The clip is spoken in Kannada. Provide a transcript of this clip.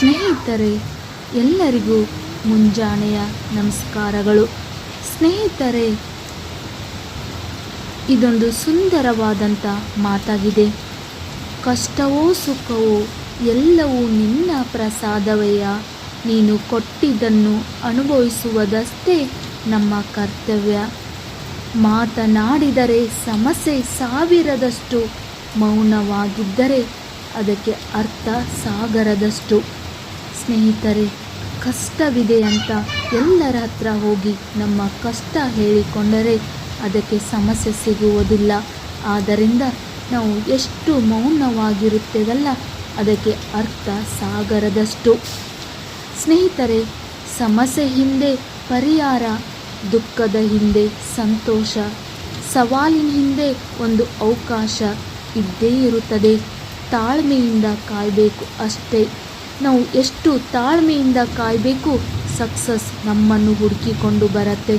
ಸ್ನೇಹಿತರೆ, ಎಲ್ಲರಿಗೂ ಮುಂಜಾನೆಯ ನಮಸ್ಕಾರಗಳು. ಸ್ನೇಹಿತರೆ, ಇದೊಂದು ಸುಂದರವಾದಂಥ ಮಾತಾಗಿದೆ. ಕಷ್ಟವೋ ಸುಖವೋ ಎಲ್ಲವೂ ನಿನ್ನ ಪ್ರಸಾದವಯ್ಯ, ನೀನು ಕೊಟ್ಟಿದ್ದನ್ನು ಅನುಭವಿಸುವುದಷ್ಟೇ ನಮ್ಮ ಕರ್ತವ್ಯ. ಮಾತನಾಡಿದರೆ ಸಮಸ್ಯೆ ಸಾವಿರದಷ್ಟು, ಮೌನವಾಗಿದ್ದರೆ ಅದಕ್ಕೆ ಅರ್ಥ ಸಾಗರದಷ್ಟು. ಸ್ನೇಹಿತರೆ, ಕಷ್ಟವಿದೆ ಅಂತ ಎಲ್ಲರ ಹತ್ರ ಹೋಗಿ ನಮ್ಮ ಕಷ್ಟ ಹೇಳಿಕೊಂಡರೆ ಅದಕ್ಕೆ ಸಮಸ್ಯೆ ಸಿಗುವುದಿಲ್ಲ. ಆದ್ದರಿಂದ ನಾವು ಎಷ್ಟು ಮೌನವಾಗಿರುತ್ತೇವಲ್ಲ ಅದಕ್ಕೆ ಅರ್ಥ ಸಾಗರದಷ್ಟು. ಸ್ನೇಹಿತರೆ, ಸಮಸ್ಯೆ ಹಿಂದೆ ಪರಿಹಾರ, ದುಃಖದ ಹಿಂದೆ ಸಂತೋಷ, ಸವಾಲಿನ ಹಿಂದೆ ಒಂದು ಅವಕಾಶ ಇದ್ದೇ ಇರುತ್ತದೆ. ತಾಳ್ಮೆಯಿಂದ ಕಾಯಬೇಕು ಅಷ್ಟೇ. ನಾವು ಎಷ್ಟು ತಾಳ್ಮೆಯಿಂದ ಕಾಯಬೇಕು, ಸಕ್ಸಸ್ ನಮ್ಮನ್ನು ಹುಡುಕಿಕೊಂಡು ಬರುತ್ತೆ.